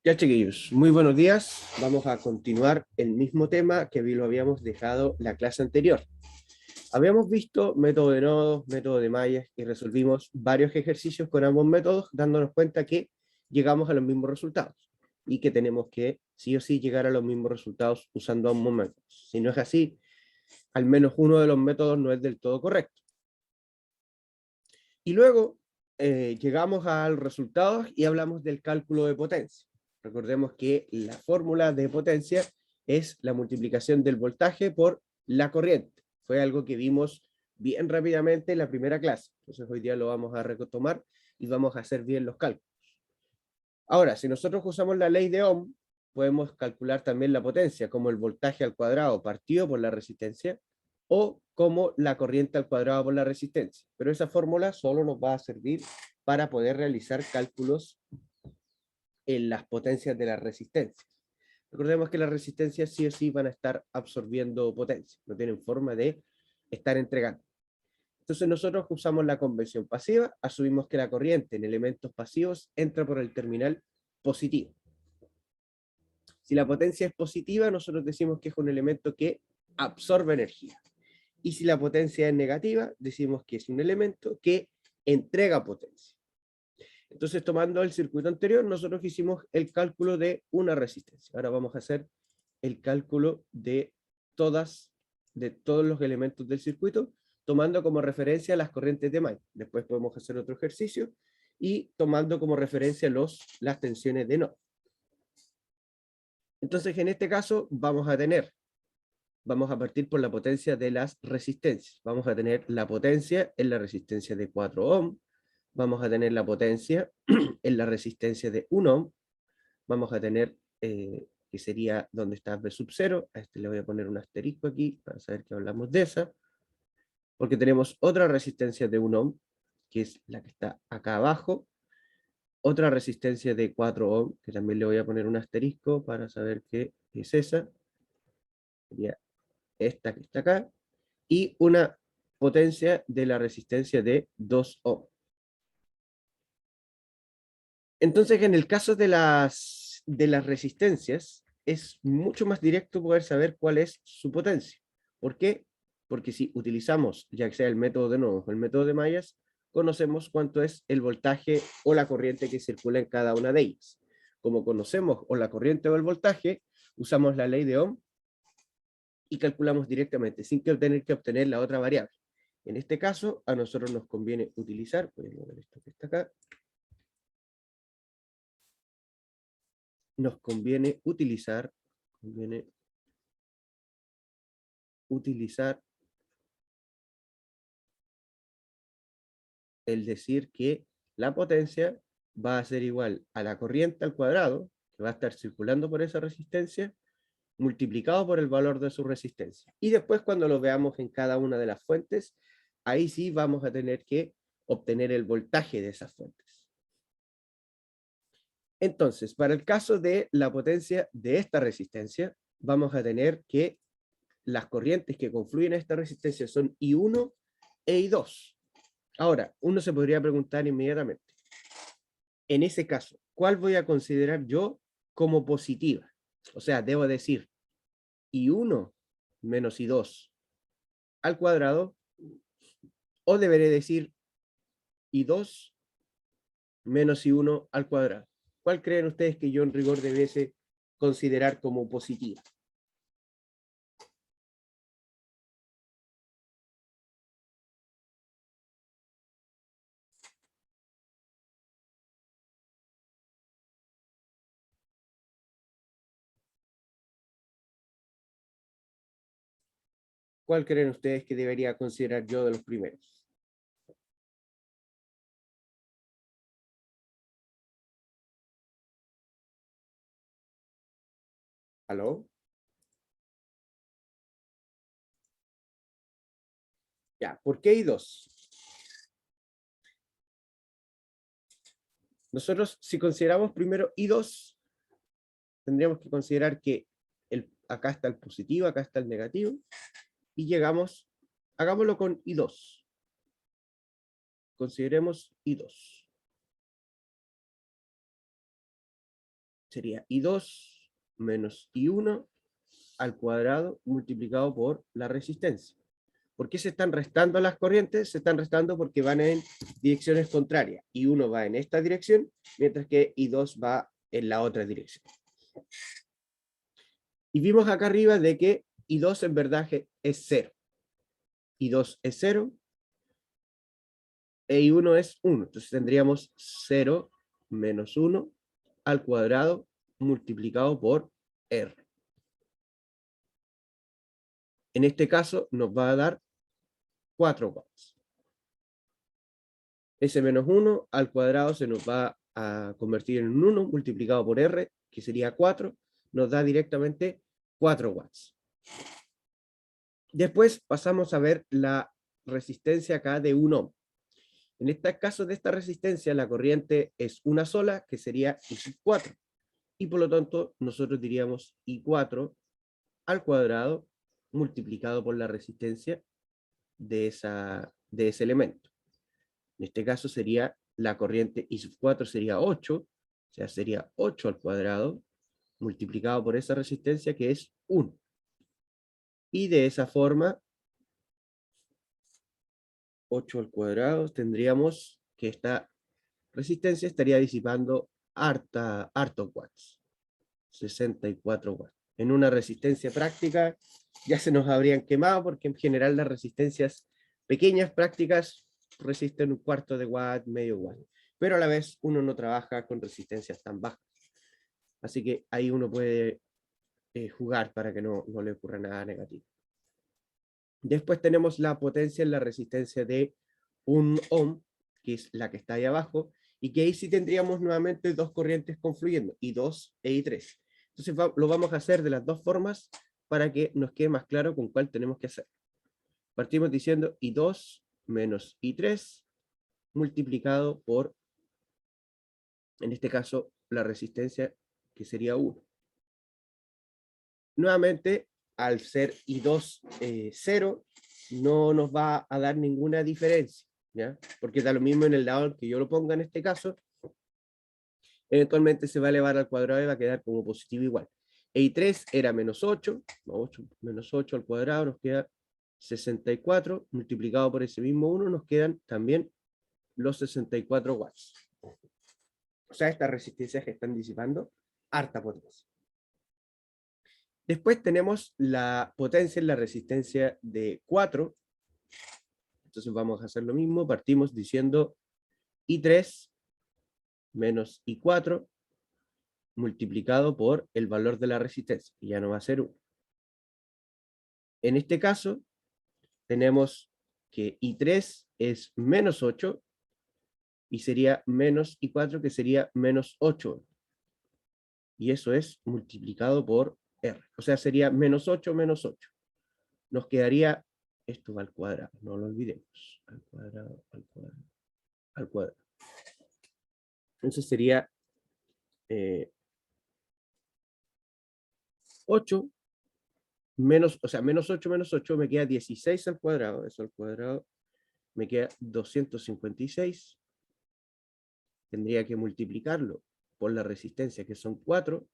Ya, chiquillos, muy buenos días. Vamos a continuar el mismo tema que lo habíamos dejado la clase anterior. Habíamos visto método de nodos, método de mallas y resolvimos varios ejercicios con ambos métodos, dándonos cuenta que llegamos a los mismos resultados y que tenemos que sí o sí llegar a los mismos resultados usando ambos métodos. Si no es así, al menos uno de los métodos no es del todo correcto. Y luego llegamos al resultado y hablamos del cálculo de potencia. Recordemos que la fórmula de potencia es la multiplicación del voltaje por la corriente. Fue algo que vimos bien rápidamente en la primera clase. Entonces hoy día lo vamos a retomar y vamos a hacer bien los cálculos. Ahora, si nosotros usamos la ley de Ohm, podemos calcular también la potencia como el voltaje al cuadrado partido por la resistencia o como la corriente al cuadrado por la resistencia. Pero esa fórmula solo nos va a servir para poder realizar cálculos en las potencias de las resistencias. Recordemos que las resistencias sí o sí van a estar absorbiendo potencia, no tienen forma de estar entregando. Entonces nosotros usamos la convención pasiva, asumimos que la corriente en elementos pasivos entra por el terminal positivo. Si la potencia es positiva, nosotros decimos que es un elemento que absorbe energía. Y si la potencia es negativa, decimos que es un elemento que entrega potencia. Entonces, tomando el circuito anterior, nosotros hicimos el cálculo de una resistencia. Ahora vamos a hacer el cálculo de todos los elementos del circuito, tomando como referencia las corrientes de May. Después podemos hacer otro ejercicio y tomando como referencia las tensiones de nodo. Entonces, en este caso, vamos a partir por la potencia de las resistencias. Vamos a tener la potencia en la resistencia de 4 ohm, vamos a tener la potencia en la resistencia de 1 ohm, vamos a tener, que sería donde está V sub 0, a este le voy a poner un asterisco aquí, para saber que hablamos de esa, porque tenemos otra resistencia de 1 ohm, que es la que está acá abajo, otra resistencia de 4 ohm, que también le voy a poner un asterisco para saber qué es esa, sería esta que está acá, y una potencia de la resistencia de 2 ohm. Entonces, en el caso de las resistencias, es mucho más directo poder saber cuál es su potencia. ¿Por qué? Porque si utilizamos, ya sea el método de nodos o el método de mallas, conocemos cuánto es el voltaje o la corriente que circula en cada una de ellas. Como conocemos o la corriente o el voltaje, usamos la ley de Ohm y calculamos directamente, sin que tener que obtener la otra variable. En este caso, a nosotros nos conviene utilizar, voy a mover esto que está acá, nos conviene utilizar el decir que la potencia va a ser igual a la corriente al cuadrado, que va a estar circulando por esa resistencia, multiplicado por el valor de su resistencia. Y después cuando lo veamos en cada una de las fuentes, ahí sí vamos a tener que obtener el voltaje de esas fuentes. Entonces, para el caso de la potencia de esta resistencia, vamos a tener que las corrientes que confluyen a esta resistencia son I1 e I2. Ahora, uno se podría preguntar inmediatamente, en ese caso, ¿cuál voy a considerar yo como positiva? O sea, debo decir I1 menos I2 al cuadrado, o deberé decir I2 menos I1 al cuadrado. ¿Cuál creen ustedes que yo en rigor debiese considerar como positiva? ¿Cuál creen ustedes que debería considerar yo de los primeros? ¿Aló? Ya, ¿por qué I2? Nosotros, si consideramos primero I2, tendríamos que considerar que acá está el positivo, acá está el negativo, y llegamos, hagámoslo con I2. Consideremos I2. sería I2 menos I1 al cuadrado multiplicado por la resistencia. ¿Por qué se están restando las corrientes? Se están restando porque van en direcciones contrarias. I1 va en esta dirección, mientras que I2 va en la otra dirección. Y vimos acá arriba de que I2 en verdad es 0. I2 es 0 e I1 es 1. Entonces tendríamos 0 menos 1 al cuadrado multiplicado por R. En este caso nos va a dar 4 watts. S menos 1 al cuadrado se nos va a convertir en un 1 multiplicado por R, que sería 4, nos da directamente 4 watts. Después pasamos a ver la resistencia acá de 1 ohm. En este caso de esta resistencia, la corriente es una sola, que sería I sub 4. Y por lo tanto, nosotros diríamos I4 al cuadrado multiplicado por la resistencia de ese elemento. En este caso sería la corriente I sub 4 sería 8, o sea, sería 8 al cuadrado multiplicado por esa resistencia que es 1. Y de esa forma, 8 al cuadrado, tendríamos que esta resistencia estaría disipando hartos watts, 64 watts. En una resistencia práctica ya se nos habrían quemado porque en general las resistencias pequeñas prácticas resisten un cuarto de watt, medio watt. Pero a la vez uno no trabaja con resistencias tan bajas. Así que ahí uno puede jugar para que no le ocurra nada negativo. Después tenemos la potencia en la resistencia de 1 ohm, que es la que está ahí abajo, y que ahí sí tendríamos nuevamente dos corrientes confluyendo, I2 e I3. Entonces lo vamos a hacer de las dos formas para que nos quede más claro con cuál tenemos que hacer. Partimos diciendo I2 menos I3 multiplicado por, en este caso, la resistencia que sería 1. Nuevamente, al ser I2 0, no nos va a dar ninguna diferencia, ¿ya? Porque da lo mismo en el lado que yo lo ponga en este caso, eventualmente se va a elevar al cuadrado y va a quedar como positivo igual. I3 era menos 8, menos 8 al cuadrado nos queda 64, multiplicado por ese mismo 1 nos quedan también los 64 watts. O sea, estas resistencias que están disipando harta potencia. Después tenemos la potencia en la resistencia de 4. Entonces vamos a hacer lo mismo. Partimos diciendo I3 menos I4 multiplicado por el valor de la resistencia, que ya no va a ser 1. En este caso, tenemos que I3 es menos 8 y sería menos I4, que sería menos 8. Y eso es multiplicado por R. O sea, sería menos 8 menos 8. Nos quedaría, esto va al cuadrado, no lo olvidemos. Al cuadrado, al cuadrado, al cuadrado. Entonces sería 8 menos, o sea, menos 8 me queda 16 al cuadrado. Eso al cuadrado me queda 256. Tendría que multiplicarlo por la resistencia, que son 4,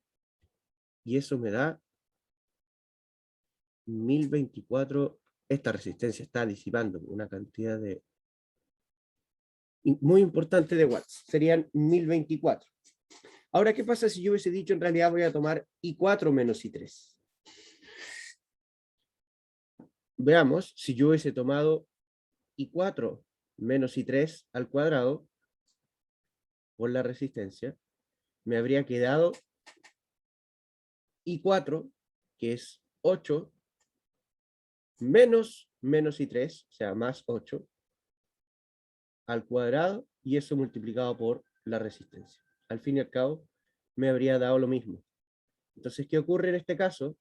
y eso me da 1024. Esta resistencia está disipando una cantidad de muy importante de watts. Serían 1024. Ahora, ¿qué pasa si yo hubiese dicho en realidad voy a tomar I4 menos I3? Veamos, si yo hubiese tomado I4 menos I3 al cuadrado por la resistencia, me habría quedado I4, que es 8, menos I3, o sea, más 8, al cuadrado, y eso multiplicado por la resistencia. Al fin y al cabo, me habría dado lo mismo. Entonces, ¿qué ocurre en este caso?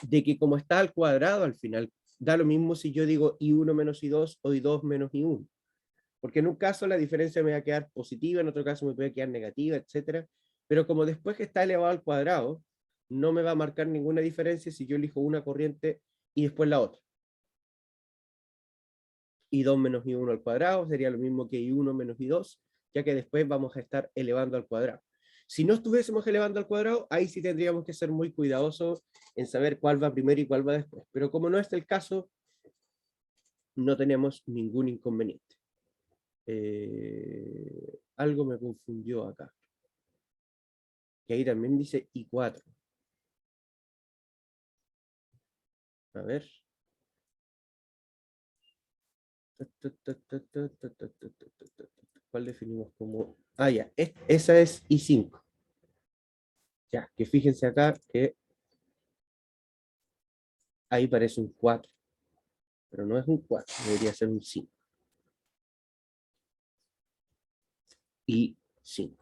De que como está al cuadrado al final, da lo mismo si yo digo I1 menos I2 o I2 menos I1. Porque en un caso la diferencia me va a quedar positiva, en otro caso me puede quedar negativa, etc. Pero como después que está elevado al cuadrado, no me va a marcar ninguna diferencia si yo elijo una corriente y después la otra. I2 menos I1 al cuadrado sería lo mismo que I1 menos I2, ya que después vamos a estar elevando al cuadrado. Si no estuviésemos elevando al cuadrado, ahí sí tendríamos que ser muy cuidadosos en saber cuál va primero y cuál va después. Pero como no es el caso, no tenemos ningún inconveniente. Algo me confundió acá. Que ahí también dice I4. A ver. ¿Cuál definimos como? Ah, ya. Esa es I5. Ya, que fíjense acá que ahí parece un 4. Pero no es un 4, debería ser un 5. I5.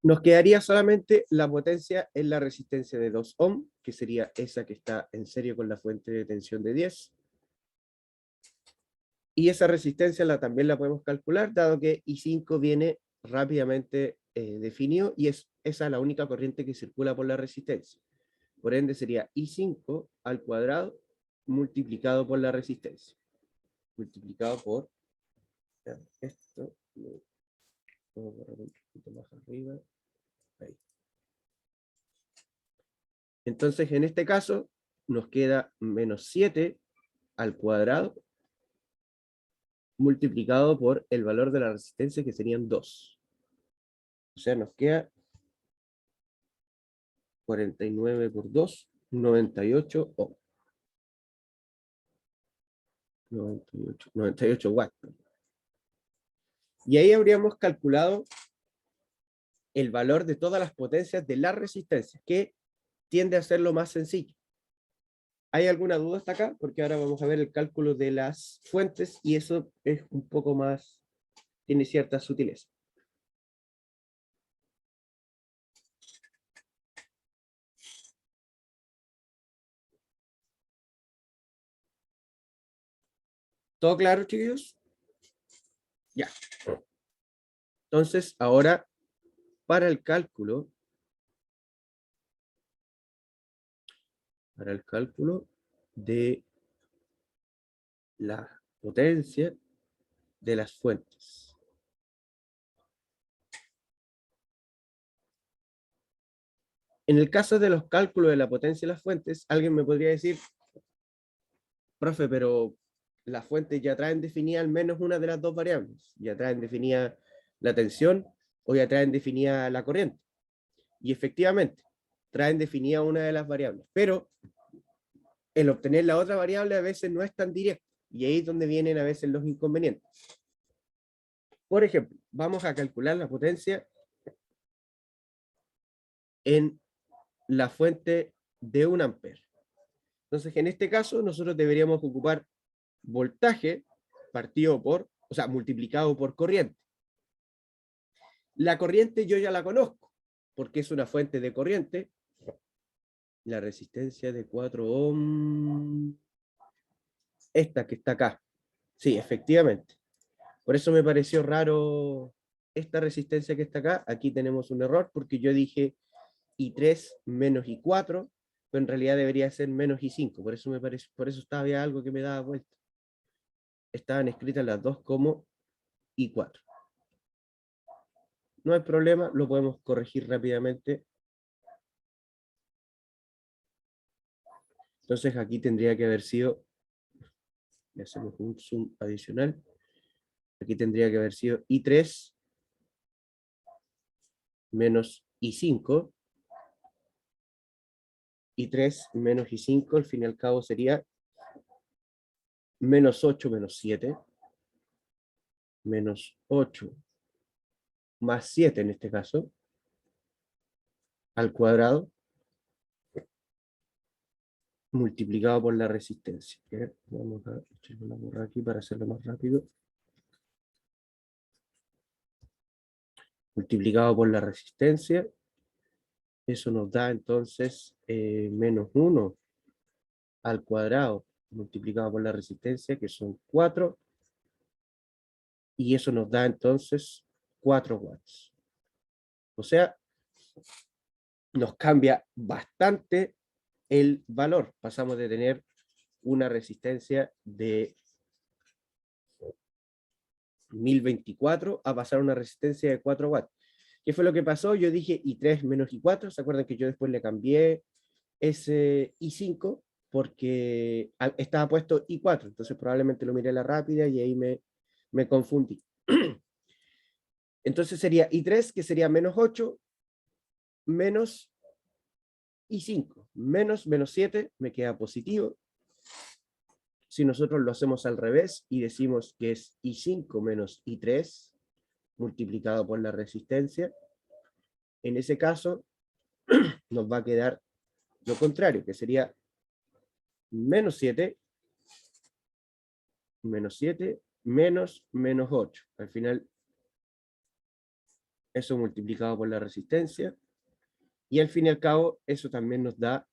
Nos quedaría solamente la potencia en la resistencia de 2 ohm, que sería esa que está en serio con la fuente de tensión de 10. Y esa resistencia también la podemos calcular, dado que I5 viene rápidamente definido y es esa la única corriente que circula por la resistencia. Por ende sería I5 al cuadrado multiplicado por la resistencia. Multiplicado por esto. Vamos a poner un poquito más arriba. Ahí. Entonces, en este caso, nos queda menos 7 al cuadrado multiplicado por el valor de la resistencia, que serían 2. O sea, nos queda 49 por 2, 98 ohm. 98 watts. Y ahí habríamos calculado el valor de todas las potencias de la resistencia, que tiende a ser lo más sencillo. ¿Hay alguna duda hasta acá? Porque ahora vamos a ver el cálculo de las fuentes y eso es un poco más, tiene cierta sutileza. ¿Todo claro, chiquillos? Ya. Entonces, ahora, para el cálculo de la potencia de las fuentes. En el caso de los cálculos de la potencia de las fuentes, alguien me podría decir, profe, pero las fuentes ya traen definida al menos una de las dos variables. Ya traen definida la tensión o ya traen definida la corriente. Y efectivamente, traen definida una de las variables. Pero el obtener la otra variable a veces no es tan directo. Y ahí es donde vienen a veces los inconvenientes. Por ejemplo, vamos a calcular la potencia en la fuente de 1 ampere. Entonces, en este caso, nosotros deberíamos ocupar voltaje partido por, o sea, multiplicado por corriente. La corriente yo ya la conozco, porque es una fuente de corriente. La resistencia de 4 ohm, esta que está acá. Sí, efectivamente. Por eso me pareció raro esta resistencia que está acá. Aquí tenemos un error, porque yo dije I3 menos I4, pero en realidad debería ser menos I5. Por eso por eso había algo que me daba vuelta. Estaban escritas las dos como I4. No hay problema, lo podemos corregir rápidamente. Entonces aquí tendría que haber sido, le hacemos un zoom adicional, aquí tendría que haber sido I3 menos I5, I3 menos I5, al fin y al cabo sería menos 8 menos 7, menos 8 más 7 en este caso, al cuadrado, multiplicado por la resistencia. Vamos a echar una borra aquí para hacerlo más rápido. Multiplicado por la resistencia, eso nos da entonces menos 1 al cuadrado multiplicado por la resistencia, que son 4, y eso nos da entonces 4 watts. O sea, nos cambia bastante el valor. Pasamos de tener una resistencia de 1024 a pasar a una resistencia de 4 watts. ¿Qué fue lo que pasó? Yo dije I3 menos I4, ¿se acuerdan que yo después le cambié ese I5 porque estaba puesto I4, entonces probablemente lo miré a la rápida y ahí me confundí. Entonces sería I3, que sería menos 8, menos I5, menos 7, me queda positivo. Si nosotros lo hacemos al revés y decimos que es I5 menos I3, multiplicado por la resistencia, en ese caso nos va a quedar lo contrario, que sería menos 7, menos 8. Al final, eso multiplicado por la resistencia, y al fin y al cabo, eso también nos da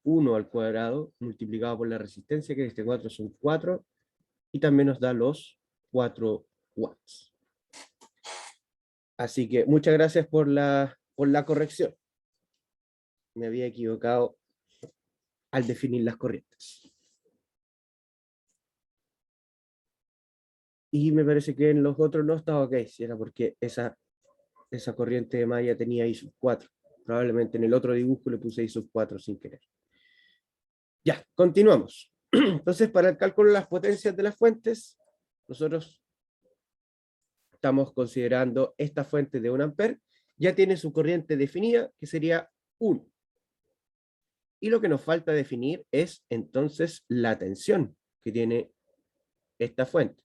1 al cuadrado multiplicado por la resistencia, que este 4 son 4, y también nos da los 4 watts. Así que muchas gracias por la corrección. Me había equivocado al definir las corrientes. Y me parece que en los otros no estaba ok, si era porque esa corriente de malla tenía I sub 4. Probablemente en el otro dibujo le puse I sub 4 sin querer. Ya, continuamos. Entonces, para el cálculo de las potencias de las fuentes, nosotros estamos considerando esta fuente de 1 amper, ya tiene su corriente definida, que sería 1. Y lo que nos falta definir es entonces la tensión que tiene esta fuente.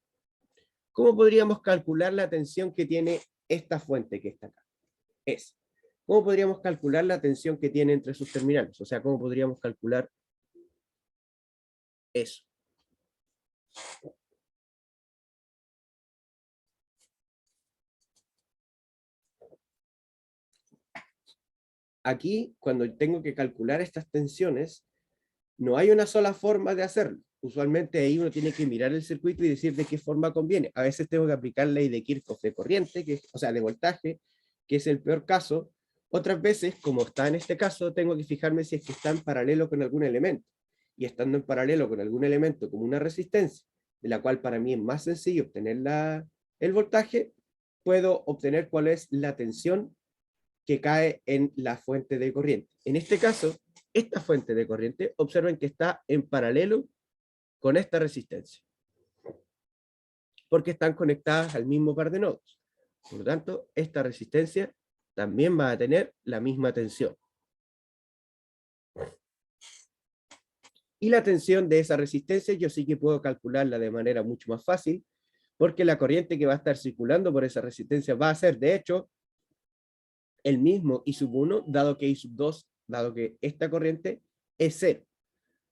¿Cómo podríamos calcular la tensión que tiene esta fuente que está acá? ¿Cómo podríamos calcular la tensión que tiene entre sus terminales? O sea, ¿cómo podríamos calcular eso? Aquí, cuando tengo que calcular estas tensiones, no hay una sola forma de hacerlo. Usualmente ahí uno tiene que mirar el circuito y decir de qué forma conviene. A veces tengo que aplicar la ley de Kirchhoff de corriente, o sea, de voltaje, que es el peor caso. Otras veces, como está en este caso, tengo que fijarme si es que está en paralelo con algún elemento. Y estando en paralelo con algún elemento como una resistencia, de la cual para mí es más sencillo obtener el voltaje, puedo obtener cuál es la tensión que cae en la fuente de corriente. En este caso, esta fuente de corriente, observen que está en paralelo con esta resistencia, porque están conectadas al mismo par de nodos. Por lo tanto, esta resistencia también va a tener la misma tensión. Y la tensión de esa resistencia yo sí que puedo calcularla de manera mucho más fácil, porque la corriente que va a estar circulando por esa resistencia va a ser, de hecho, el mismo I sub 1, dado que I sub 2, dado que esta corriente es 0.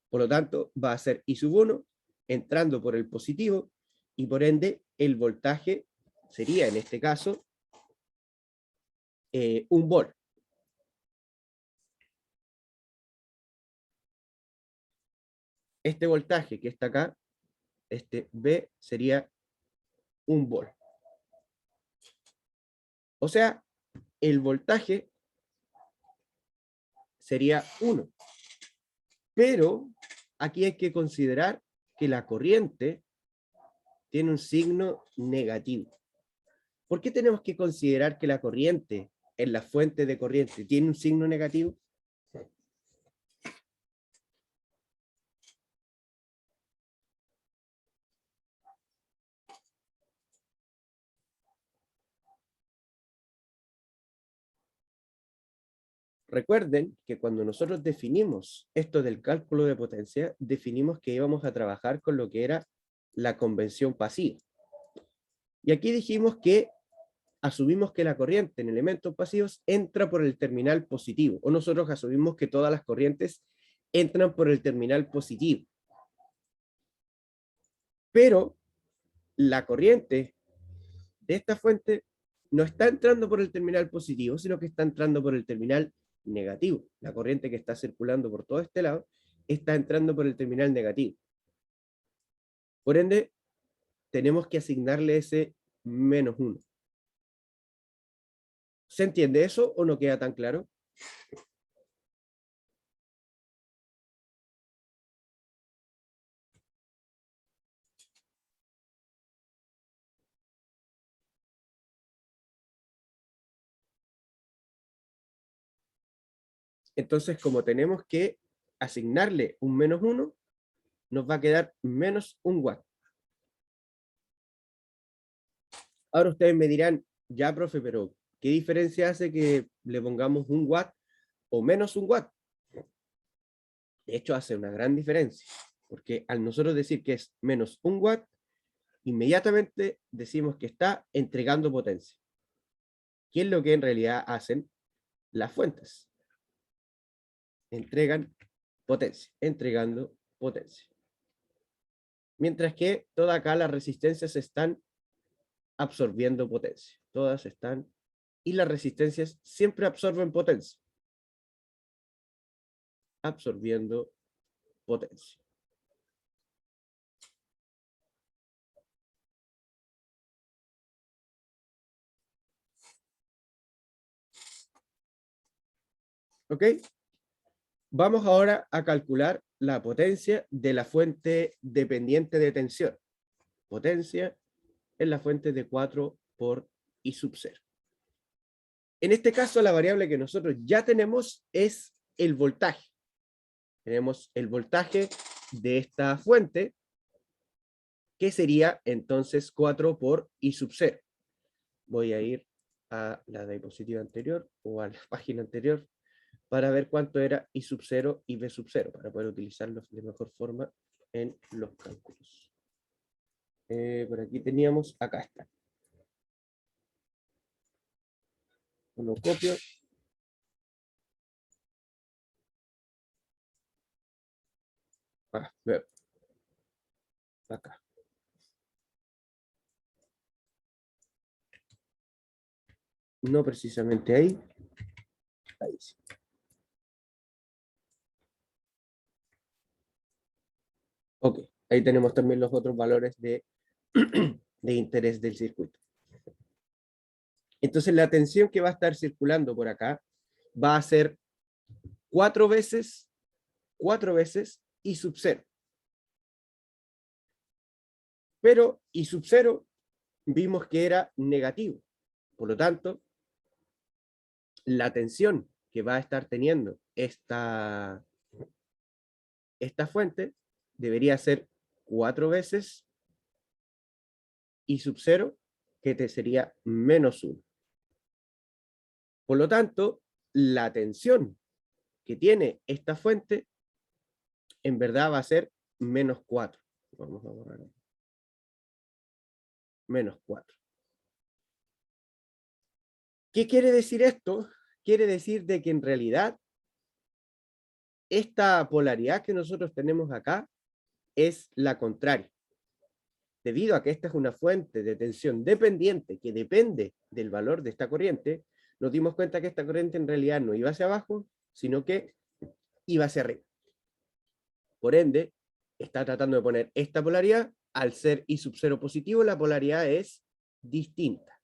Por lo tanto, va a ser I sub 1 entrando por el positivo, y por ende el voltaje sería en este caso 1 volt. Este voltaje que está acá, este V, sería 1 volt. O sea, el voltaje sería 1. Pero aquí hay que considerar que la corriente tiene un signo negativo. ¿Por qué tenemos que considerar que la corriente en la fuente de corriente tiene un signo negativo? Recuerden que cuando nosotros definimos esto del cálculo de potencia, definimos que íbamos a trabajar con lo que era la convención pasiva. Y aquí dijimos que asumimos que la corriente en elementos pasivos entra por el terminal positivo, o nosotros asumimos que todas las corrientes entran por el terminal positivo. Pero la corriente de esta fuente no está entrando por el terminal positivo, sino que está entrando por el terminal negativo. La corriente que está circulando por todo este lado está entrando por el terminal negativo. Por ende, tenemos que asignarle ese menos 1. ¿Se entiende eso o no queda tan claro? Entonces, como tenemos que asignarle un -1, nos va a quedar -1 watt. Ahora ustedes me dirán, ya, profe, pero ¿qué diferencia hace que le pongamos 1 watt o -1 watt? De hecho, hace una gran diferencia, porque al nosotros decir que es -1 watt, inmediatamente decimos que está entregando potencia. ¿Qué es lo que en realidad hacen las fuentes? Entregan potencia, entregando potencia. Mientras que todas acá las resistencias están absorbiendo potencia. Todas están, y las resistencias siempre absorben potencia. Absorbiendo potencia. ¿Ok? Vamos ahora a calcular la potencia de la fuente dependiente de tensión. Potencia en la fuente de 4 por I sub 0. En este caso, la variable que nosotros ya tenemos es el voltaje. Tenemos el voltaje de esta fuente, que sería entonces 4 por I sub 0. Voy a ir a la diapositiva anterior o a la página anterior para ver cuánto era I sub 0 y B sub 0, para poder utilizarlos de mejor forma en los cálculos. Por aquí teníamos, acá está. Lo copio. Veo. Acá. No precisamente ahí. Ahí sí. Ok, ahí tenemos también los otros valores de, de interés del circuito. Entonces la tensión que va a estar circulando por acá va a ser 4 veces I sub 0. Pero I sub 0 vimos que era negativo. Por lo tanto, la tensión que va a estar teniendo esta fuente debería ser 4 veces I sub 0, que te sería -1. Por lo tanto, la tensión que tiene esta fuente en verdad va a ser -4. Vamos a borrar -4. ¿Qué quiere decir esto? Quiere decir de que en realidad esta polaridad que nosotros tenemos acá es la contraria. Debido a que esta es una fuente de tensión dependiente que depende del valor de esta corriente, nos dimos cuenta que esta corriente en realidad no iba hacia abajo, sino que iba hacia arriba. Por ende, está tratando de poner esta polaridad. Al ser I sub 0 positivo, la polaridad es distinta.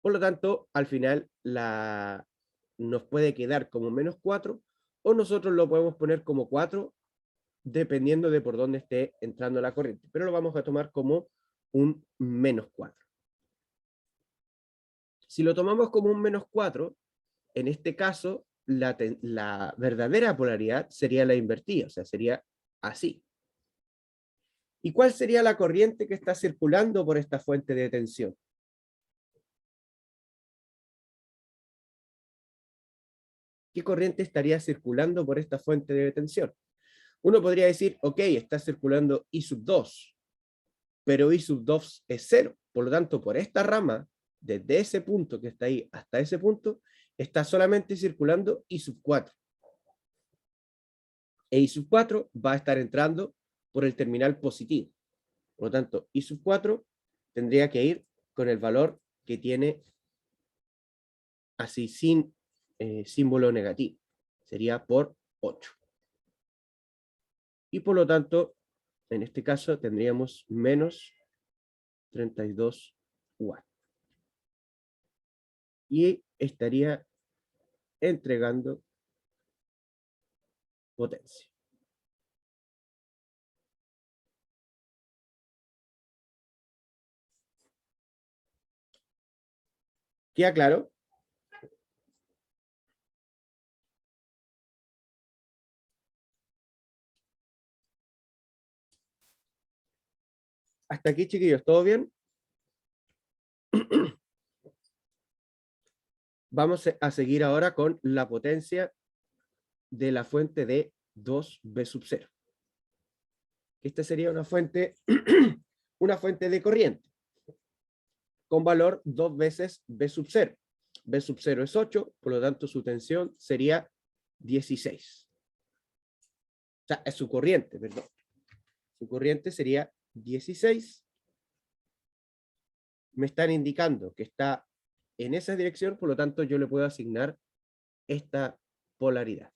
Por lo tanto, al final nos puede quedar como -4, o nosotros lo podemos poner como 4, dependiendo de por dónde esté entrando la corriente. Pero lo vamos a tomar como un -4. Si lo tomamos como un -4, en este caso, la verdadera polaridad sería la invertida, o sea, sería así. ¿Y cuál sería la corriente que está circulando por esta fuente de tensión? ¿Qué corriente estaría circulando por esta fuente de tensión? Uno podría decir, ok, está circulando I sub 2, pero I sub 2 es 0. Por lo tanto, por esta rama, desde ese punto que está ahí hasta ese punto, está solamente circulando I sub 4. E I sub 4 va a estar entrando por el terminal positivo. Por lo tanto, I sub 4 tendría que ir con el valor que tiene así sin símbolo negativo. Sería por 8. Y por lo tanto, en este caso tendríamos menos 32 watts. Y estaría entregando potencia. ¿Queda claro? Hasta aquí, chiquillos, ¿todo bien? Vamos a seguir ahora con la potencia de la fuente de 2B sub 0. Esta sería una fuente, una fuente de corriente con valor 2 veces B sub 0. B sub 0 es 8, por lo tanto su tensión sería 16. O sea, es su corriente, perdón. Su corriente sería 16. Me están indicando que está en esa dirección, por lo tanto yo le puedo asignar esta polaridad,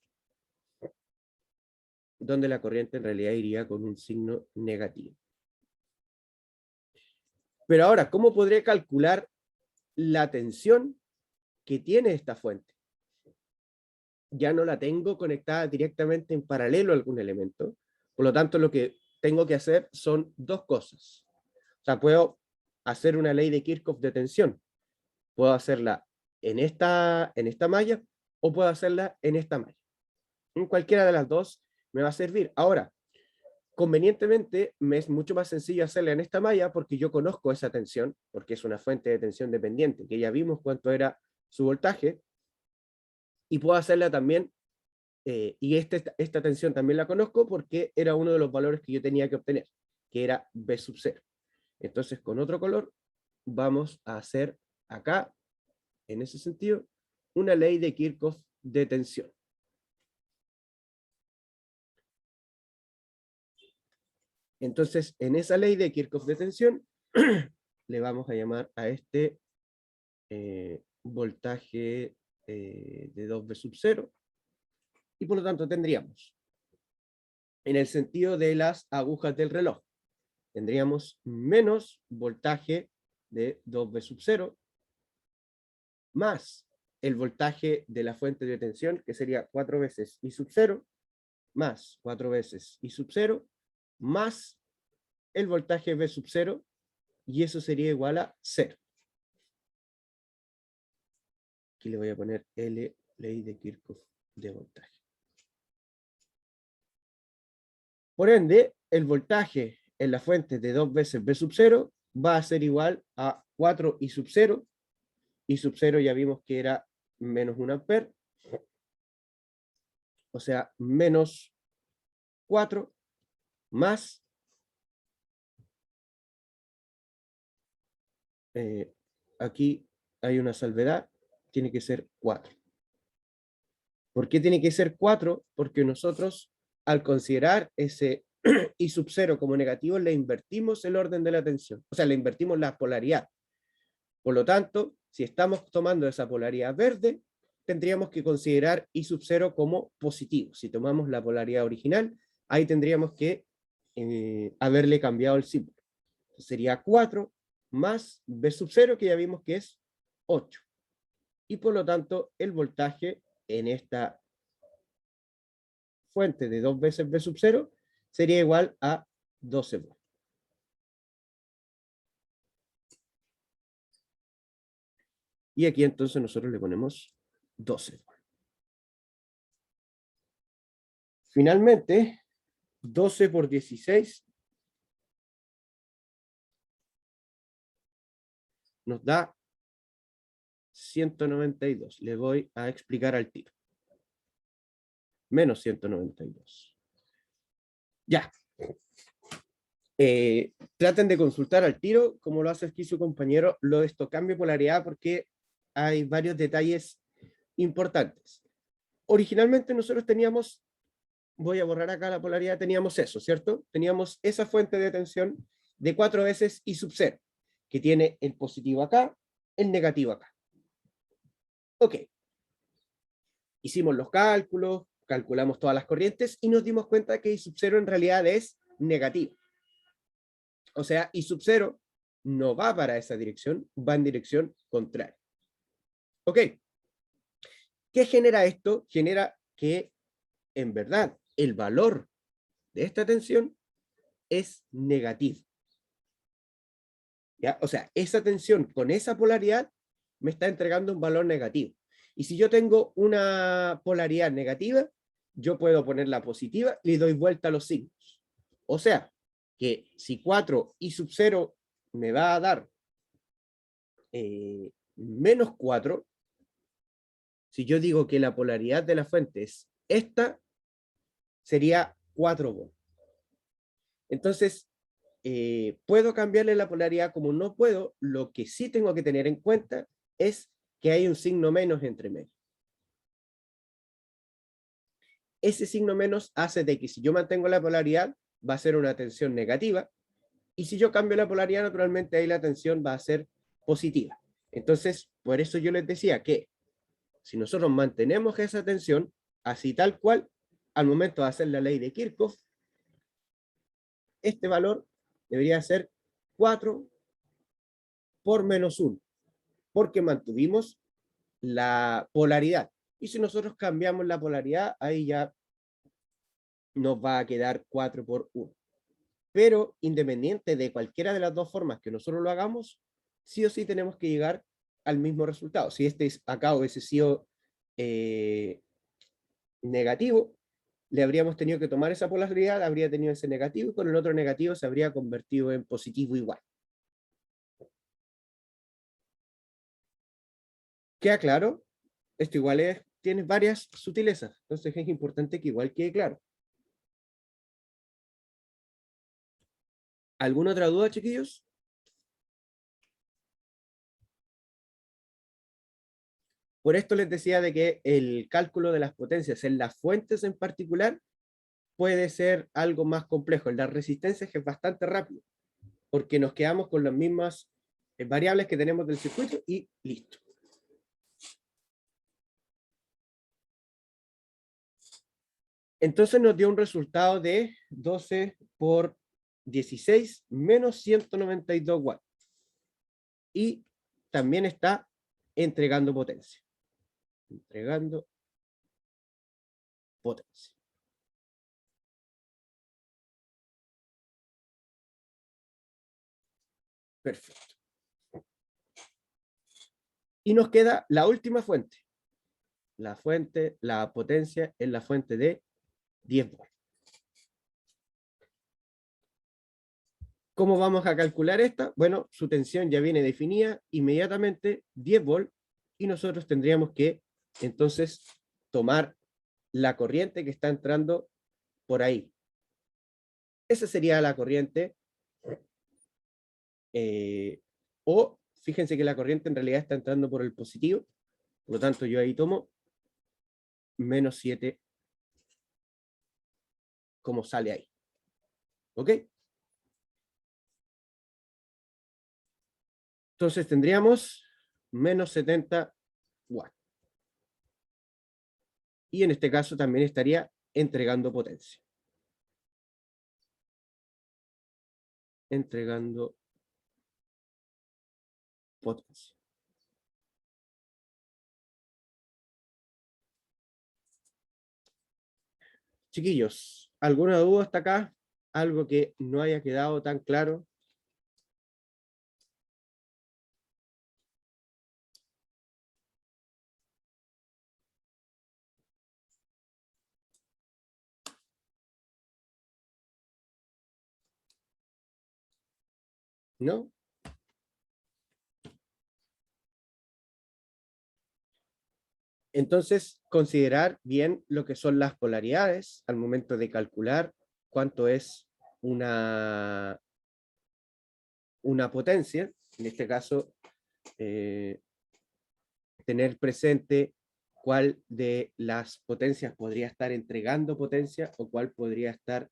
donde la corriente en realidad iría con un signo negativo. Pero ahora, ¿cómo podría calcular la tensión que tiene esta fuente? Ya no la tengo conectada directamente en paralelo a algún elemento, por lo tanto lo que tengo que hacer son dos cosas. O sea, puedo hacer una ley de Kirchhoff de tensión. Puedo hacerla en esta malla o puedo hacerla en esta malla. En cualquiera de las dos me va a servir. Ahora, convenientemente, me es mucho más sencillo hacerla en esta malla porque yo conozco esa tensión, porque es una fuente de tensión dependiente, que ya vimos cuánto era su voltaje, y puedo hacerla también, y esta tensión también la conozco porque era uno de los valores que yo tenía que obtener, que era B sub 0. Entonces, con otro color, vamos a hacer acá, en ese sentido, una ley de Kirchhoff de tensión. Entonces, en esa ley de Kirchhoff de tensión, le vamos a llamar a este voltaje de 2B sub 0, y por lo tanto tendríamos, en el sentido de las agujas del reloj, tendríamos menos voltaje de 2B sub 0, más el voltaje de la fuente de tensión, que sería 4 veces I sub 0, más 4 veces I sub 0, más el voltaje B sub 0, y eso sería igual a 0. Aquí le voy a poner L, ley de Kirchhoff de voltaje. Por ende, el voltaje en la fuente de 2 veces B sub 0 va a ser igual a 4 I sub 0. I sub 0 ya vimos que era menos 1 amper. O sea, menos 4 más aquí hay una salvedad, tiene que ser 4. ¿Por qué tiene que ser 4? Porque nosotros, al considerar ese I sub 0 como negativo, le invertimos el orden de la tensión. O sea, le invertimos la polaridad. Por lo tanto, si estamos tomando esa polaridad verde, tendríamos que considerar I sub 0 como positivo. Si tomamos la polaridad original, ahí tendríamos que haberle cambiado el símbolo. Sería 4 más B sub 0, que ya vimos que es 8. Y por lo tanto, el voltaje en esta fuente de 2 veces B sub 0 sería igual a 12 volts. Y aquí entonces nosotros le ponemos 12 volts. Finalmente, 12 por 16 nos da 192. Le voy a explicar al tiro. Menos 192. Ya. Traten de consultar al tiro, como lo hace aquí su compañero, lo de esto cambio de polaridad, porque hay varios detalles importantes. Originalmente nosotros teníamos, voy a borrar acá la polaridad, teníamos eso, ¿cierto? Teníamos esa fuente de tensión de 4 veces I sub 0, que tiene el positivo acá, el negativo acá. Ok. Hicimos los cálculos, calculamos todas las corrientes y nos dimos cuenta que I sub 0 en realidad es negativo. O sea, I sub 0 no va para esa dirección, va en dirección contraria. Ok. ¿Qué genera esto? Genera que, en verdad, el valor de esta tensión es negativo. ¿Ya? O sea, esa tensión con esa polaridad me está entregando un valor negativo. Y si yo tengo una polaridad negativa, yo puedo ponerla positiva y le doy vuelta a los signos. O sea, que si 4 y sub 0 me va a dar menos 4, si yo digo que la polaridad de la fuente es esta, sería 4 volts. Entonces, puedo cambiarle la polaridad como no puedo, lo que sí tengo que tener en cuenta es que hay un signo menos entre medio. Ese signo menos hace de que si yo mantengo la polaridad, va a ser una tensión negativa, y si yo cambio la polaridad, naturalmente ahí la tensión va a ser positiva. Entonces, por eso yo les decía que si nosotros mantenemos esa tensión, así tal cual, al momento de hacer la ley de Kirchhoff, este valor debería ser 4 por menos 1, porque mantuvimos la polaridad. Y si nosotros cambiamos la polaridad, ahí ya nos va a quedar 4 por 1. Pero independiente de cualquiera de las dos formas que nosotros lo hagamos, sí o sí tenemos que llegar al mismo resultado. Si este acá hubiese sido negativo, le habríamos tenido que tomar esa polaridad, habría tenido ese negativo, y con el otro negativo se habría convertido en positivo igual. ¿Queda claro? Esto igual tiene varias sutilezas, entonces es importante que igual quede claro. ¿Alguna otra duda, chiquillos? Por esto les decía de que el cálculo de las potencias en las fuentes en particular puede ser algo más complejo. El de las resistencias es bastante rápido, porque nos quedamos con las mismas variables que tenemos del circuito y listo. Entonces nos dio un resultado de 12 por 16 menos 192 watts. Y también está entregando potencia. Entregando potencia. Perfecto. Y nos queda la última fuente. La fuente, la potencia es la fuente de 10 volts. ¿Cómo vamos a calcular esta? Bueno, su tensión ya viene definida, inmediatamente 10 volts, y nosotros tendríamos que entonces tomar la corriente que está entrando por ahí. Esa sería la corriente, o fíjense que la corriente en realidad está entrando por el positivo, por lo tanto yo ahí tomo menos 7 como sale ahí. ¿Ok? Entonces tendríamos menos 70 watts. Y en este caso también estaría entregando potencia. Entregando potencia. Chiquillos, ¿alguna duda hasta acá? ¿Algo que no haya quedado tan claro? ¿No? Entonces, considerar bien lo que son las polaridades al momento de calcular cuánto es una potencia. En este caso, tener presente cuál de las potencias podría estar entregando potencia o cuál podría estar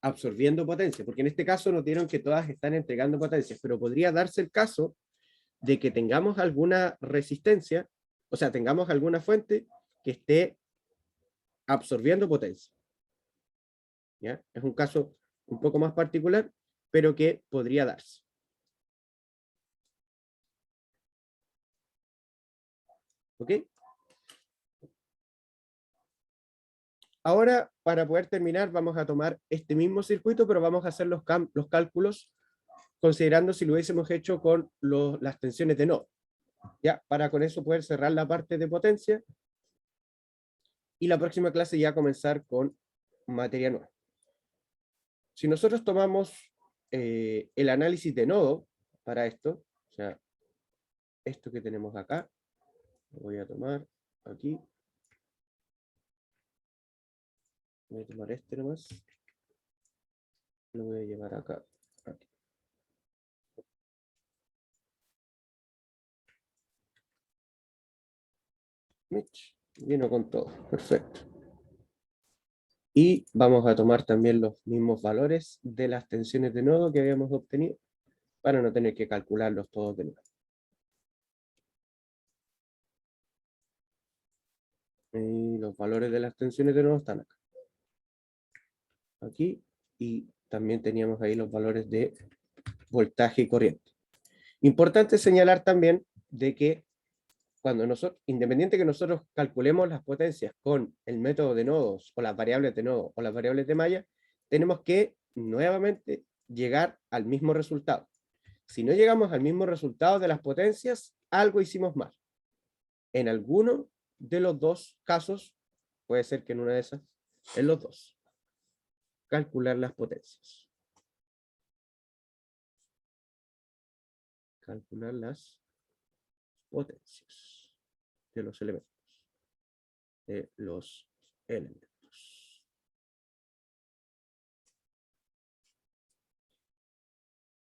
absorbiendo potencia, porque en este caso nos dieron que todas están entregando potencias, pero podría darse el caso de que tengamos alguna resistencia, o sea, tengamos alguna fuente que esté absorbiendo potencia. ¿Ya? Es un caso un poco más particular, pero que podría darse. ¿Ok? Ahora, para poder terminar, vamos a tomar este mismo circuito, pero vamos a hacer los cálculos considerando si lo hubiésemos hecho con las tensiones de nodo. Ya, para con eso poder cerrar la parte de potencia, y la próxima clase ya comenzar con materia nueva. Si nosotros tomamos el análisis de nodo para esto, o sea, esto que tenemos acá, lo voy a tomar aquí. Voy a tomar este nomás. Lo voy a llevar acá. Aquí. Vino con todo. Perfecto. Y vamos a tomar también los mismos valores de las tensiones de nodo que habíamos obtenido para no tener que calcularlos todos de nuevo. Y los valores de las tensiones de nodo están acá. Aquí. Y también teníamos ahí los valores de voltaje y corriente. Importante señalar también de que cuando nosotros, independiente que nosotros calculemos las potencias con el método de nodos, o las variables de nodo, o las variables de malla, tenemos que nuevamente llegar al mismo resultado. Si no llegamos al mismo resultado de las potencias, algo hicimos mal. En alguno de los dos casos, puede ser que en una de esas, en los dos, calcular las potencias. Calcular las potencias de los elementos.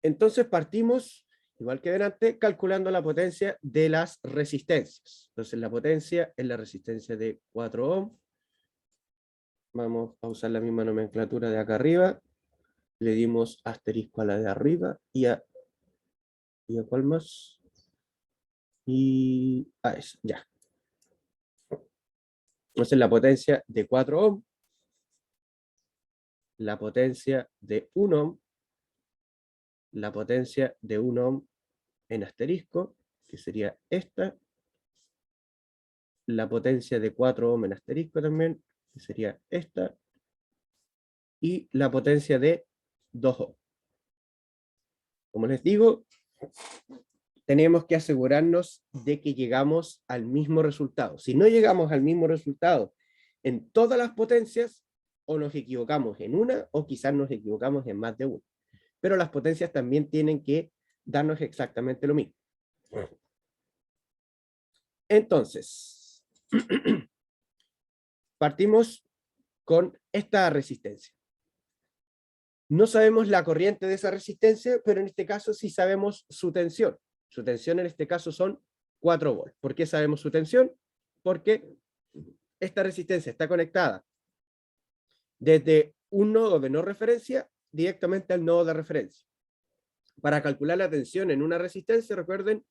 Entonces partimos, igual que delante, calculando la potencia de las resistencias. Entonces la potencia es la resistencia de 4 ohm. Vamos a usar la misma nomenclatura de acá arriba. Le dimos asterisco a la de arriba y a ¿cuál más? Y a eso, ya. Entonces la potencia de 4 ohm, la potencia de 1 ohm, la potencia de 1 ohm en asterisco, que sería esta, la potencia de 4 ohm en asterisco también, que sería esta, y la potencia de 2 ohm. Como les digo, tenemos que asegurarnos de que llegamos al mismo resultado. Si no llegamos al mismo resultado en todas las potencias, o nos equivocamos en una, o quizás nos equivocamos en más de una. Pero las potencias también tienen que darnos exactamente lo mismo. Entonces, partimos con esta resistencia. No sabemos la corriente de esa resistencia, pero en este caso sí sabemos su tensión. Su tensión en este caso son 4 volts. ¿Por qué sabemos su tensión? Porque esta resistencia está conectada desde un nodo de no referencia directamente al nodo de referencia. Para calcular la tensión en una resistencia, recuerden,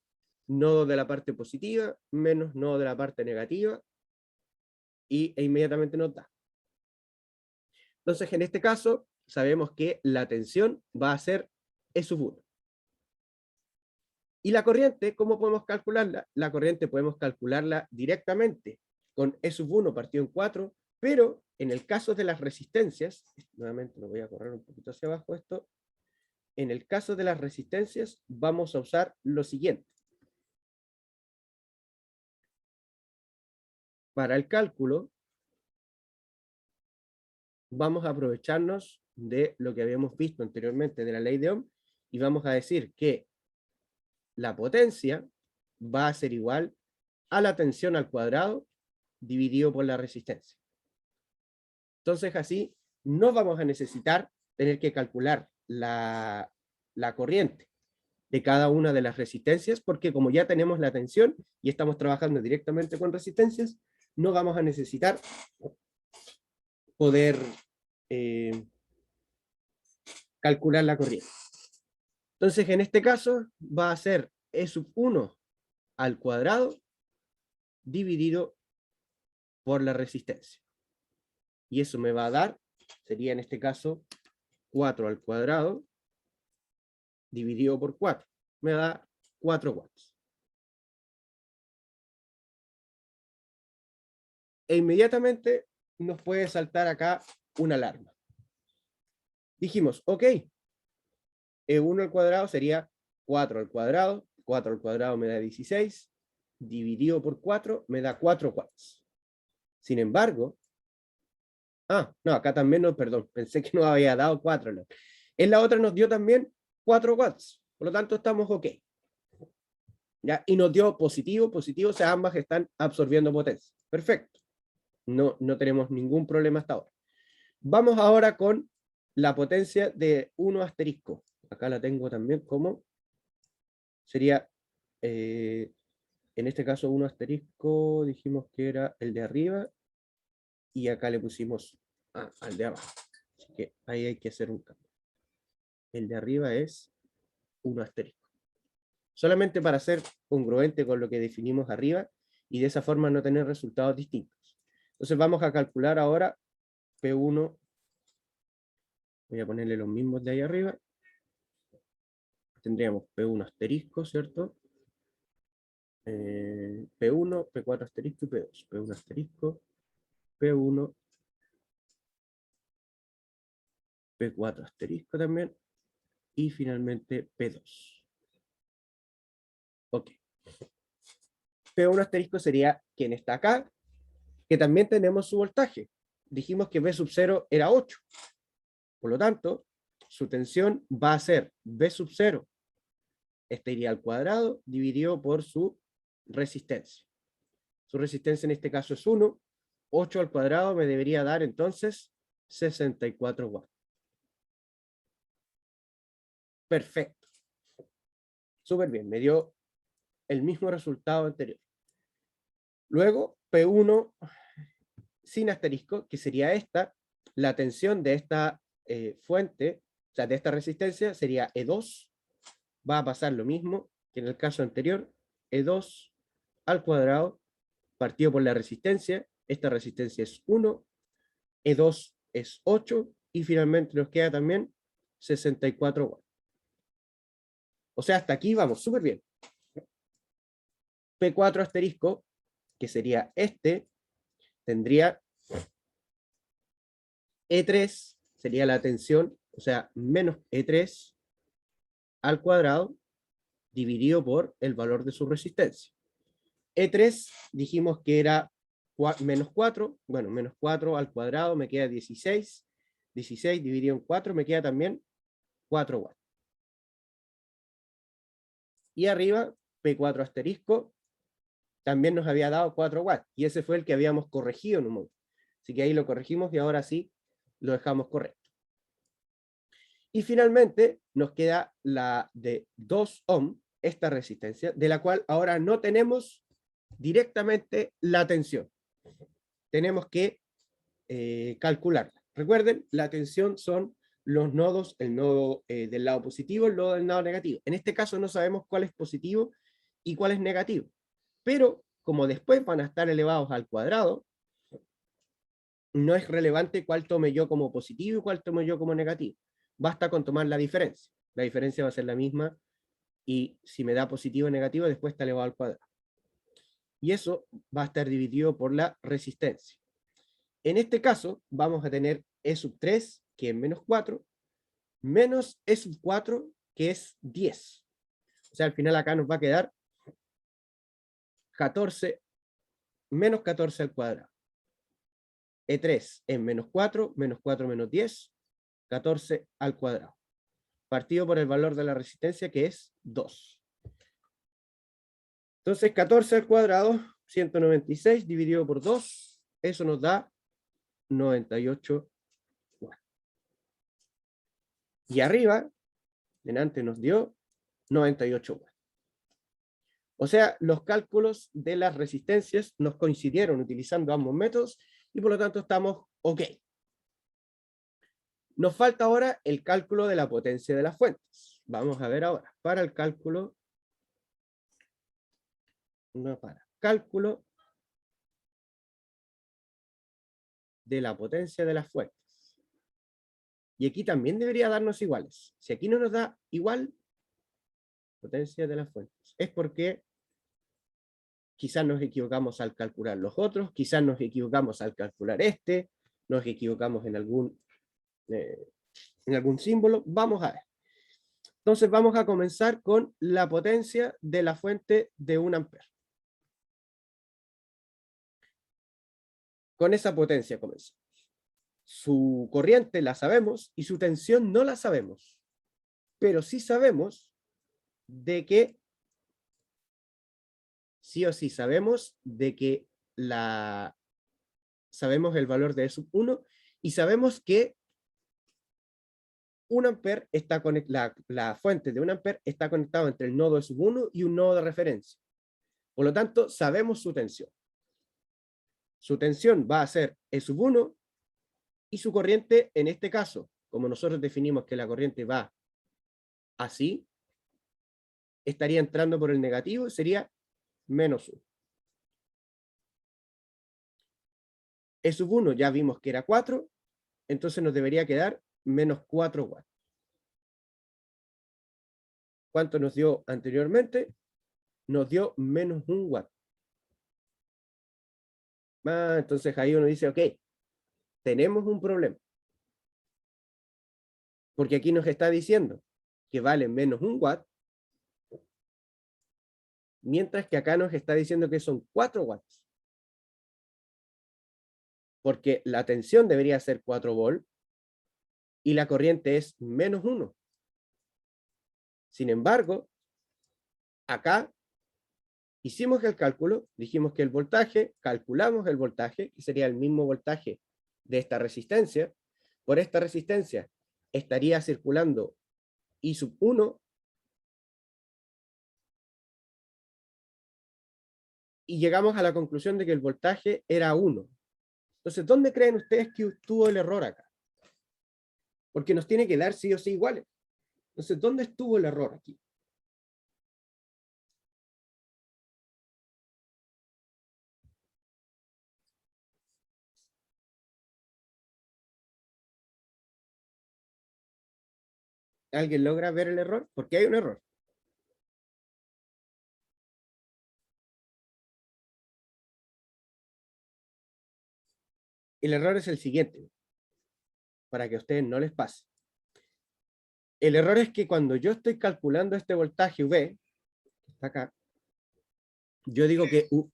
nodo de la parte positiva menos nodo de la parte negativa, e inmediatamente nos da. Entonces, en este caso, sabemos que la tensión va a ser E sub 1. Y la corriente, ¿cómo podemos calcularla? La corriente podemos calcularla directamente con E sub 1 partido en 4, pero en el caso de las resistencias, nuevamente lo voy a correr un poquito hacia abajo esto, en el caso de las resistencias vamos a usar lo siguiente. Para el cálculo, vamos a aprovecharnos de lo que habíamos visto anteriormente de la ley de Ohm, y vamos a decir que la potencia va a ser igual a la tensión al cuadrado dividido por la resistencia. Entonces así no vamos a necesitar tener que calcular la corriente de cada una de las resistencias, porque como ya tenemos la tensión y estamos trabajando directamente con resistencias, no vamos a necesitar poder calcular la corriente. Entonces en este caso va a ser E sub 1 al cuadrado dividido por la resistencia. Y eso me va a dar, sería en este caso 4 al cuadrado dividido por 4. Me da 4 watts. E inmediatamente nos puede saltar acá una alarma. Dijimos, ok, E1 al cuadrado sería 4 al cuadrado. 4 al cuadrado me da 16. Dividido por 4 me da 4 watts. Sin embargo, No, acá también no, perdón, pensé que nos había dado 4. No. En la otra nos dio también 4 watts, por lo tanto estamos ok. ¿Ya? Y nos dio positivo, positivo, o sea, ambas están absorbiendo potencia. Perfecto. No tenemos ningún problema hasta ahora. Vamos ahora con la potencia de 1 asterisco. Acá la tengo también como, sería, en este caso 1 asterisco, dijimos que era el de arriba, y acá le pusimos al de abajo. Así que ahí hay que hacer un cambio. El de arriba es 1 asterisco. Solamente para ser congruente con lo que definimos arriba, y de esa forma no tener resultados distintos. Entonces vamos a calcular ahora P1, voy a ponerle los mismos de ahí arriba, tendríamos P1 asterisco, ¿cierto? P1, P4 asterisco y P2. P1 asterisco, P1, P4 asterisco también, y finalmente P2. Ok. P1 asterisco sería quien está acá, que también tenemos su voltaje. Dijimos que V sub 0 era 8. Por lo tanto, su tensión va a ser V sub 0. Este iría al cuadrado dividido por su resistencia. Su resistencia en este caso es 1. 8 al cuadrado me debería dar entonces 64 watts. Perfecto. Súper bien, me dio el mismo resultado anterior. Luego, P1 sin asterisco, que sería esta, la tensión de esta fuente, o sea, de esta resistencia, sería E2. Va a pasar lo mismo que en el caso anterior, E2 al cuadrado, partido por la resistencia. Esta resistencia es 1, E2 es 8, y finalmente nos queda también 64 watts. O sea, hasta aquí vamos súper bien. P4 asterisco, que sería este, tendría E3, sería la tensión, o sea, menos E3 al cuadrado, dividido por el valor de su resistencia. E3 dijimos que era menos 4, bueno, menos 4 al cuadrado me queda 16, 16 dividido en 4 me queda también 4 watts. Y arriba, P4 asterisco, también nos había dado 4 watts, y ese fue el que habíamos corregido en un momento. Así que ahí lo corregimos y ahora sí lo dejamos correcto. Y finalmente nos queda la de 2 ohm, esta resistencia, de la cual ahora no tenemos directamente la tensión. Tenemos que calcularla. Recuerden, la tensión son los nodos, el nodo del lado positivo, el nodo del lado negativo. En este caso no sabemos cuál es positivo y cuál es negativo. Pero como después van a estar elevados al cuadrado, no es relevante cuál tome yo como positivo y cuál tome yo como negativo. Basta con tomar la diferencia. La diferencia va a ser la misma, y si me da positivo o negativo, después está elevado al cuadrado. Y eso va a estar dividido por la resistencia. En este caso, vamos a tener E sub 3, que es menos 4, menos E sub 4, que es 10. O sea, al final acá nos va a quedar 14, menos 14 al cuadrado. E3 es menos 4 menos 10, 14 al cuadrado. Partido por el valor de la resistencia, que es 2. Entonces, 14 al cuadrado, 196 dividido por 2, eso nos da 98 watts. Y arriba, delante nos dio 98 watts. O sea, los cálculos de las resistencias nos coincidieron utilizando ambos métodos, y por lo tanto estamos ok. Nos falta ahora el cálculo de la potencia de las fuentes. Vamos a ver ahora, para el cálculo, cálculo de la potencia de las fuentes. Y aquí también debería darnos iguales. Si aquí no nos da igual, potencia de las fuentes, es porque quizás nos equivocamos al calcular los otros, quizás nos equivocamos al calcular este, nos equivocamos en algún símbolo. Vamos a ver. Entonces vamos a comenzar con la potencia de la fuente de 1 ampere. Con esa potencia comenzamos. Su corriente la sabemos y su tensión no la sabemos. Pero sí sabemos de que, sí o sí sabemos de que sabemos el valor de E sub 1 y sabemos que un amper está la fuente de un amper está conectada entre el nodo E sub 1 y un nodo de referencia. Por lo tanto, sabemos su tensión. Su tensión va a ser E sub 1 y su corriente, en este caso, como nosotros definimos que la corriente va así, estaría entrando por el negativo y sería menos 1. E sub 1 ya vimos que era 4, entonces nos debería quedar menos 4 watts. ¿Cuánto nos dio anteriormente? Nos dio menos 1 watt. Entonces ahí uno dice, ok, tenemos un problema. Porque aquí nos está diciendo que vale menos 1 watt, mientras que acá nos está diciendo que son 4 watts. Porque la tensión debería ser 4 volts y la corriente es menos 1. Sin embargo, acá hicimos el cálculo, dijimos que el voltaje, calculamos el voltaje, que sería el mismo voltaje de esta resistencia. Por esta resistencia estaría circulando I sub 1 y llegamos a la conclusión de que el voltaje era 1. Entonces, ¿dónde creen ustedes que estuvo el error acá? Porque nos tiene que dar sí o sí iguales. Entonces, ¿dónde estuvo el error aquí? ¿Alguien logra ver el error? Porque hay un error. El error es el siguiente, para que a ustedes no les pase. El error es que cuando yo estoy calculando este voltaje V, que está acá, yo digo que U.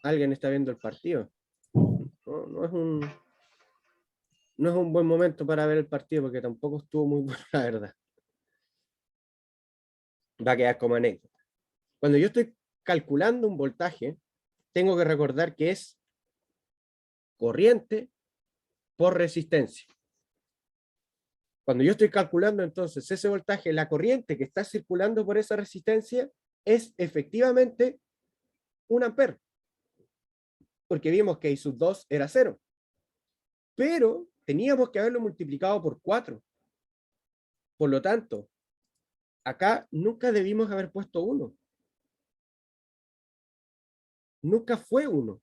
¿Alguien está viendo el partido? No es un buen momento para ver el partido porque tampoco estuvo muy bueno, la verdad. Va a quedar como anécdota. Cuando yo estoy calculando un voltaje, tengo que recordar que es corriente por resistencia. Cuando yo estoy calculando entonces ese voltaje, la corriente que está circulando por esa resistencia es efectivamente 1 amper. Porque vimos que I sub 2 era 0. Pero teníamos que haberlo multiplicado por 4. Por lo tanto, acá nunca debimos haber puesto 1. Nunca fue 1.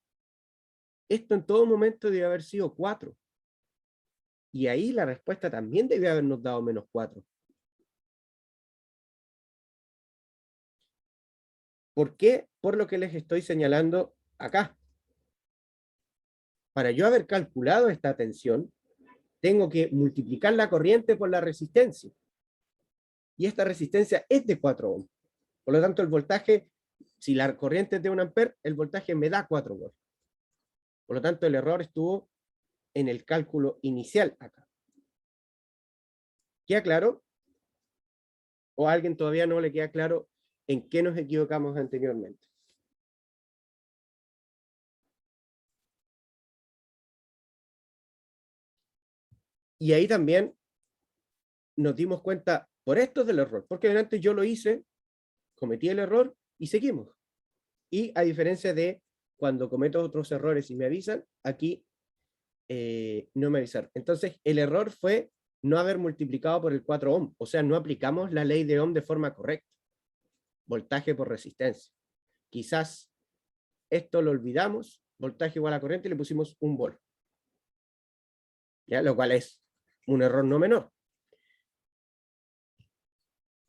Esto en todo momento debe haber sido 4. Y ahí la respuesta también debe habernos dado menos 4. ¿Por qué? Por lo que les estoy señalando acá. Para yo haber calculado esta tensión, tengo que multiplicar la corriente por la resistencia. Y esta resistencia es de 4 ohms. Por lo tanto, el voltaje, si la corriente es de 1 amper, el voltaje me da 4 volts. Por lo tanto, el error estuvo en el cálculo inicial acá. ¿Queda claro? ¿O a alguien todavía no le queda claro en qué nos equivocamos anteriormente? Y ahí también nos dimos cuenta, por esto del error, porque antes yo lo hice, cometí el error y seguimos. Y a diferencia de cuando cometo otros errores y me avisan, aquí no me avisaron. Entonces, el error fue no haber multiplicado por el 4 ohm, o sea, no aplicamos la ley de Ohm de forma correcta. Voltaje por resistencia. Quizás esto lo olvidamos, voltaje igual a corriente, y le pusimos 1 volt. ¿Ya? Lo cual es un error no menor.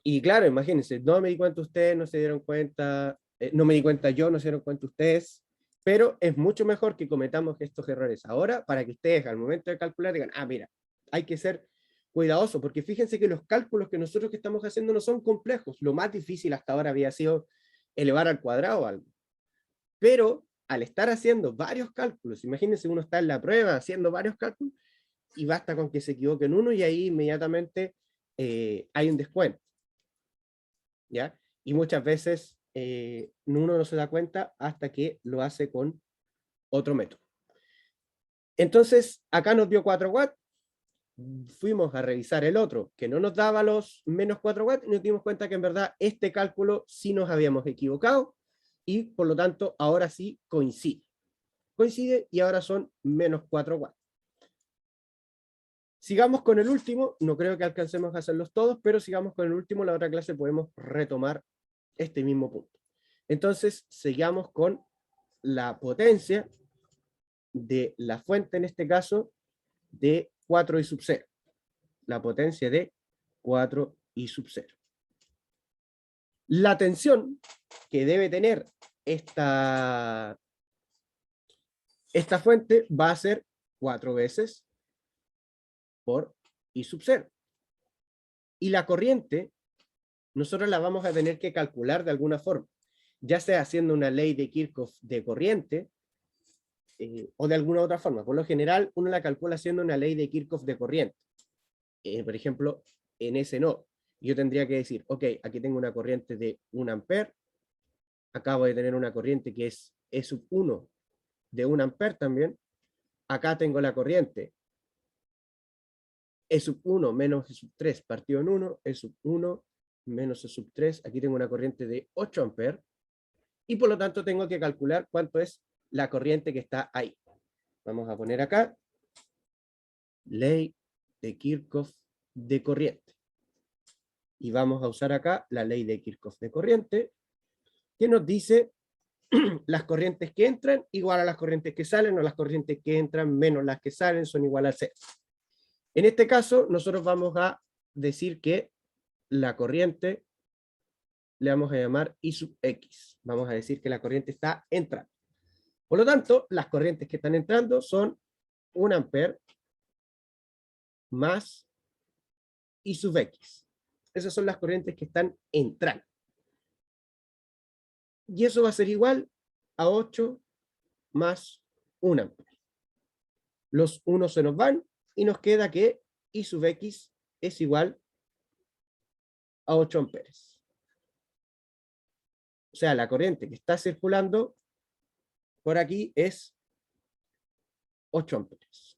Y claro, imagínense, no me di cuenta ustedes, no se dieron cuenta, no me di cuenta yo, no se dieron cuenta ustedes, pero es mucho mejor que cometamos estos errores ahora para que ustedes al momento de calcular digan, mira, hay que ser cuidadoso, porque fíjense que los cálculos que nosotros que estamos haciendo no son complejos. Lo más difícil hasta ahora había sido elevar al cuadrado algo. Pero al estar haciendo varios cálculos, imagínense uno está en la prueba haciendo varios cálculos y basta con que se equivoque en uno y ahí inmediatamente hay un descuento. ¿Ya? Y muchas veces uno no se da cuenta hasta que lo hace con otro método. Entonces, acá nos dio 4 watts, fuimos a revisar el otro, que no nos daba los menos 4 watts, y nos dimos cuenta que en verdad este cálculo sí nos habíamos equivocado, y por lo tanto ahora sí coincide. Coincide y ahora son menos 4 watts. Sigamos con el último, no creo que alcancemos a hacerlos todos, pero sigamos con el último, la otra clase podemos retomar este mismo punto. Entonces, sigamos con la potencia de la fuente, en este caso, de 4 i sub 0. La potencia de 4 i sub 0. La tensión que debe tener esta fuente va a ser 4 veces por i sub 0. Y la corriente, nosotros la vamos a tener que calcular de alguna forma, ya sea haciendo una ley de Kirchhoff de corriente, o de alguna otra forma. Por lo general, uno la calcula haciendo una ley de Kirchhoff de corriente. Por ejemplo, en ese nodo, yo tendría que decir, ok, aquí tengo una corriente de 1 ampere, acá voy a tener una corriente que es E sub 1 de 1 ampere también, acá tengo la corriente E sub 1 menos E sub 3 partido en 1, E sub 1 menos E sub 3, aquí tengo una corriente de 8 ampere, y por lo tanto tengo que calcular cuánto es la corriente que está ahí. Vamos a poner acá, ley de Kirchhoff de corriente. Y vamos a usar acá la ley de Kirchhoff de corriente, que nos dice las corrientes que entran igual a las corrientes que salen, o las corrientes que entran menos las que salen son igual a 0. En este caso, nosotros vamos a decir que la corriente le vamos a llamar I sub X. Vamos a decir que la corriente está entrando. Por lo tanto, las corrientes que están entrando son 1 ampere más I sub X. Esas son las corrientes que están entrando. Y eso va a ser igual a 8 más 1 ampere. Los 1 se nos van y nos queda que I sub X es igual a 8 amperes. O sea, la corriente que está circulando por aquí es 8 amperes.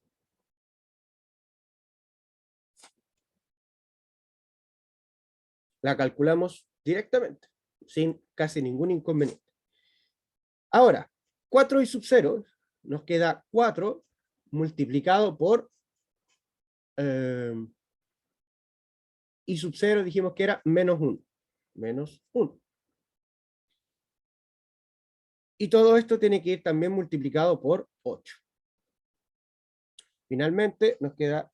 La calculamos directamente, sin casi ningún inconveniente. Ahora, 4 i sub 0, nos queda 4 multiplicado por i sub 0, dijimos que era menos 1. Menos 1. Y todo esto tiene que ir también multiplicado por 8. Finalmente nos queda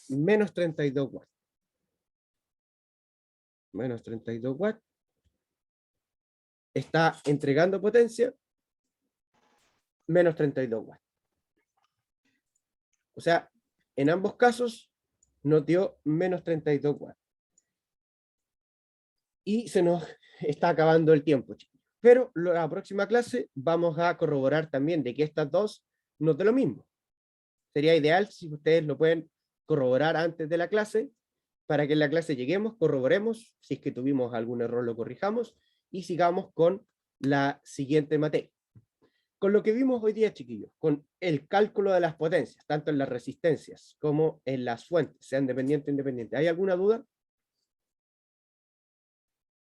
menos 32 watts. Menos 32 watts. Está entregando potencia, menos 32 watts. O sea, en ambos casos nos dio menos 32 watts. Y se nos está acabando el tiempo, chicos. Pero la próxima clase vamos a corroborar también de que estas dos nos dé lo mismo. Sería ideal si ustedes lo pueden corroborar antes de la clase, para que en la clase lleguemos, corroboremos, si es que tuvimos algún error lo corrijamos, y sigamos con la siguiente materia. Con lo que vimos hoy día, chiquillos, con el cálculo de las potencias, tanto en las resistencias como en las fuentes, sean dependientes o independientes. ¿Hay alguna duda?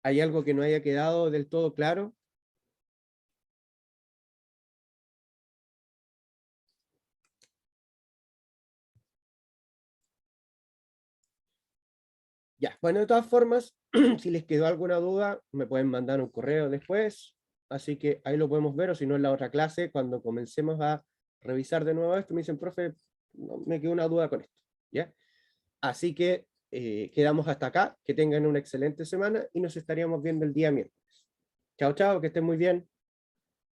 ¿Hay algo que no haya quedado del todo claro? Ya, bueno, de todas formas, si les quedó alguna duda, me pueden mandar un correo después, así que ahí lo podemos ver, o si no en la otra clase, cuando comencemos a revisar de nuevo esto, me dicen, profe, no, me quedó una duda con esto, ¿ya? Así que quedamos hasta acá, que tengan una excelente semana y nos estaríamos viendo el día miércoles. Chao, chao, que estén muy bien.